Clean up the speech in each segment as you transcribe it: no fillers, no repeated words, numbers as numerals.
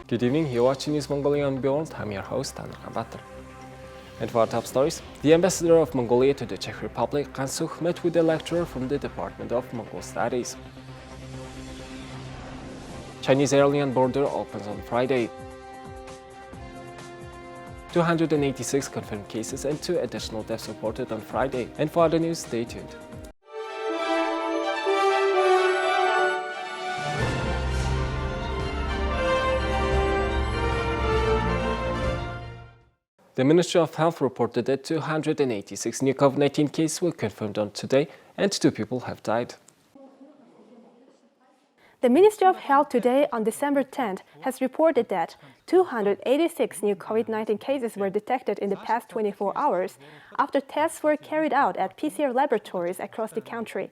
Good evening, you're watching News Mongolian World. I'm your host, Ambassador. And for our top stories, the Ambassador of Mongolia to the Czech Republic, D.Gansukh, met with a lecturer from the Department of Mongol Studies. Chinese Erlian border opens on Friday. 286 confirmed cases and 2 additional deaths reported on Friday. And for other news, stay tuned. The Ministry of Health reported that 286 new COVID-19 cases were confirmed on today and 2 people have died. The Ministry of Health today, on December 10th, has reported that 286 new COVID-19 cases were detected in the past 24 hours after tests were carried out at PCR laboratories across the country.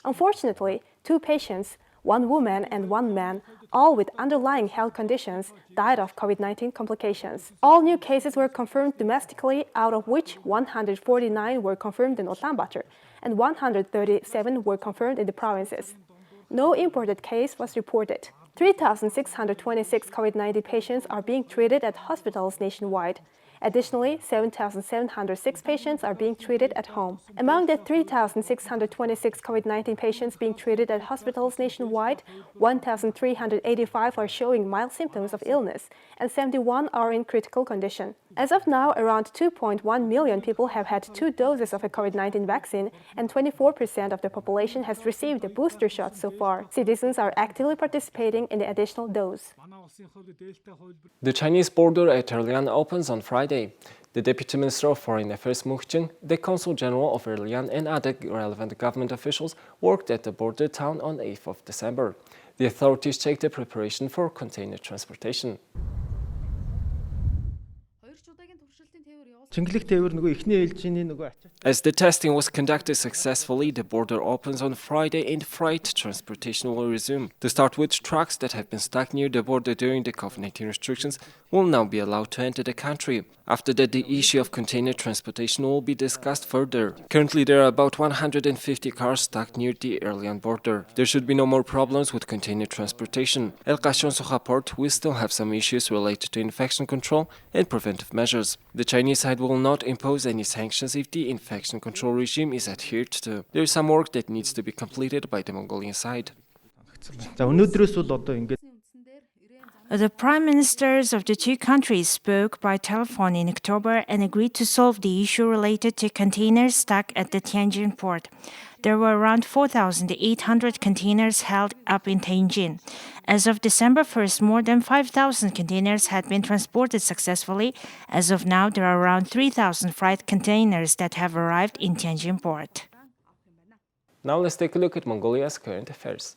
Unfortunately, 2 patients, 1 woman and 1 man, all with underlying health conditions, died of COVID-19 complications. All new cases were confirmed domestically, out of which 149 were confirmed in Ulaanbaatar and 137 were confirmed in the provinces. No imported case was reported. 3,626 COVID-19 patients are being treated at hospitals nationwide. Additionally, 7,706 patients are being treated at home. Among the 3,626 COVID-19 patients being treated at hospitals nationwide, 1,385 are showing mild symptoms of illness, and 71 are in critical condition. As of now, around 2.1 million people have had 2 doses of a COVID-19 vaccine, and 24% of the population has received a booster shot so far. Citizens are actively participating in the additional dose. The Chinese border at Erlian opens on Friday. The Deputy Minister of Foreign Affairs Mu Jing, the Consul General of Erlian and other relevant government officials worked at the border town on 8th of December. The authorities checked the preparation for container transportation. As the testing was conducted successfully, the border opens on Friday and freight transportation will resume. To start with, trucks that have been stuck near the border during the COVID-19 restrictions will now be allowed to enter the country. After that, the issue of container transportation will be discussed further. Currently, there are about 150 cars stuck near the Erlian border. There should be no more problems with container transportation. Erlian port will still have some issues related to infection control and preventive measures. The Chinese side will not impose any sanctions if the infection control regime is adhered to. There is some work that needs to be completed by the Mongolian side. The prime ministers of the 2 countries spoke by telephone in October and agreed to solve the issue related to containers stuck at the Tianjin port. There were around 4,800 containers held up in Tianjin. As of December 1st, more than 5,000 containers had been transported successfully. As of now, there are around 3,000 freight containers that have arrived in Tianjin port. Now let's take a look at Mongolia's current affairs.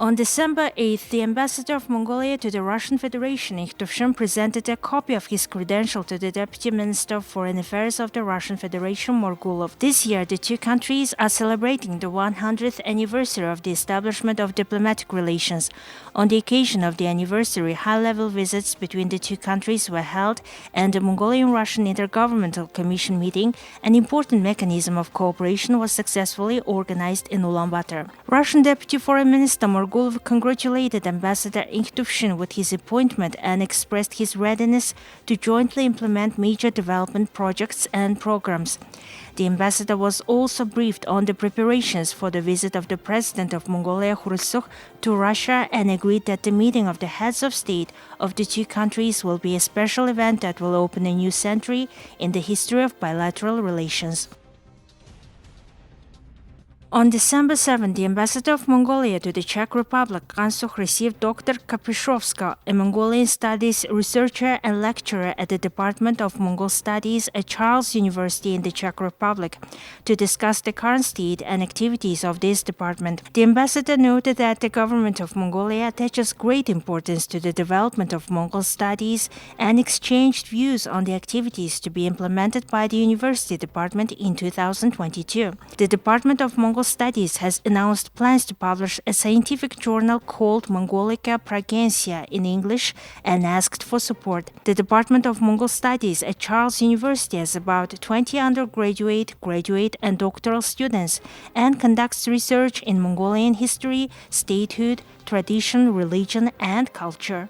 On December 8th, the Ambassador of Mongolia to the Russian Federation, Ikhtovshin, presented a copy of his credential to the Deputy Minister of Foreign Affairs of the Russian Federation, Morgulov. This year, the 2 countries are celebrating the 100th anniversary of the establishment of diplomatic relations. On the occasion of the anniversary, high-level visits between the 2 countries were held, and the Mongolian-Russian Intergovernmental Commission meeting, an important mechanism of cooperation, was successfully organized in Ulaanbaatar. Russian Deputy Foreign Minister Morgulov congratulated Ambassador Ikhtovshin with his appointment and expressed his readiness to jointly implement major development projects and programs. The ambassador was also briefed on the preparations for the visit of the President of Mongolia, Khursukh, to Russia and agreed that the meeting of the heads of state of the 2 countries will be a special event that will open a new century in the history of bilateral relations. On December 7, the Ambassador of Mongolia to the Czech Republic, D.Gansukh, received Dr. Kapyshovska, a Mongolian studies researcher and lecturer at the Department of Mongol Studies at Charles University in the Czech Republic, to discuss the current state and activities of this department. The ambassador noted that the government of Mongolia attaches great importance to the development of Mongol studies and exchanged views on the activities to be implemented by the university department in 2022. The Department of Mongol Mongol Studies has announced plans to publish a scientific journal called Mongolica Pragensia in English and asked for support. The Department of Mongol Studies at Charles University has about 20 undergraduate, graduate, and doctoral students and conducts research in Mongolian history, statehood, tradition, religion, and culture.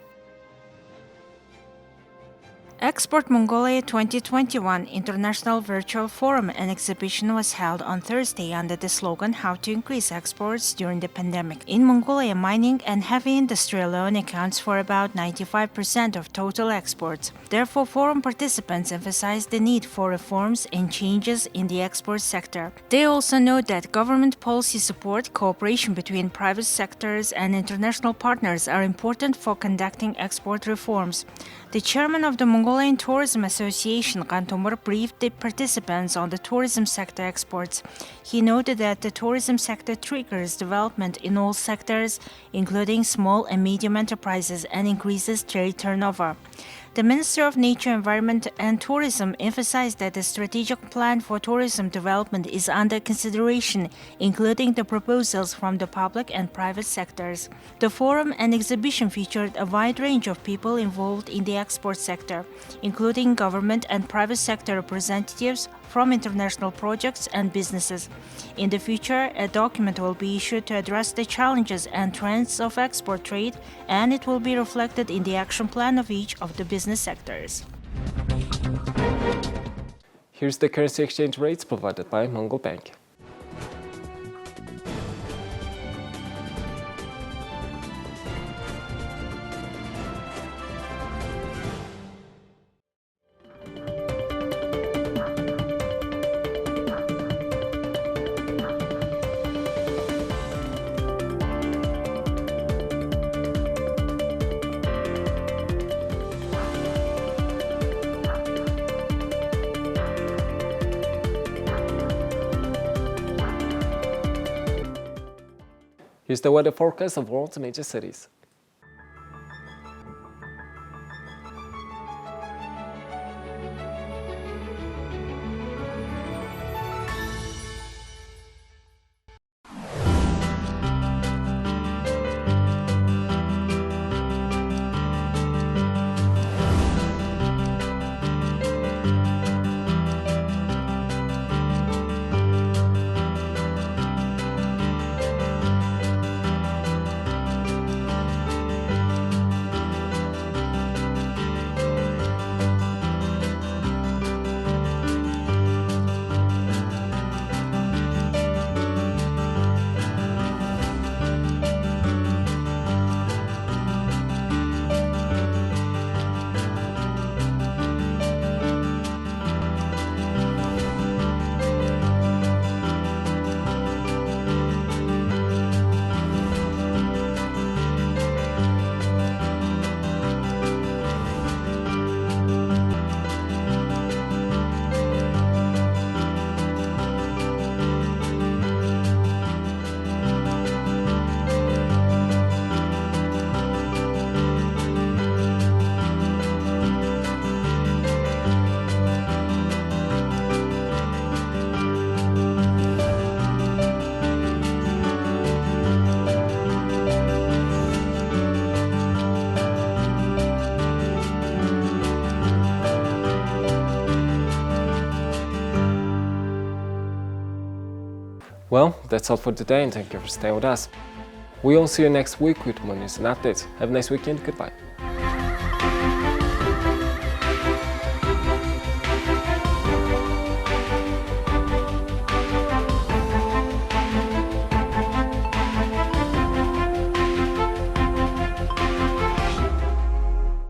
Export Mongolia 2021 International Virtual Forum and Exhibition was held on Thursday under the slogan How to Increase Exports During the Pandemic. In Mongolia, mining and heavy industry alone accounts for about 95% of total exports. Therefore, forum participants emphasized the need for reforms and changes in the export sector. They also note that government policy support, cooperation between private sectors and international partners are important for conducting export reforms. The chairman of the Mongolian Tourism Association, Kantomur, briefed the participants on the tourism sector exports. He noted that the tourism sector triggers development in all sectors, including small and medium enterprises, and increases trade turnover. The Minister of Nature, Environment and Tourism emphasized that the strategic plan for tourism development is under consideration, including the proposals from the public and private sectors. The forum and exhibition featured a wide range of people involved in the export sector, including government and private sector representatives from international projects and businesses. In the future, a document will be issued to address the challenges and trends of export trade, and it will be reflected in the action plan of each of the business sectors. Here's the currency exchange rates provided by Mongol Bank. Here's the weather forecast of world's major cities. Well, that's all for today, and thank you for staying with us. We'll see you next week with more news and updates. Have a nice weekend. Goodbye.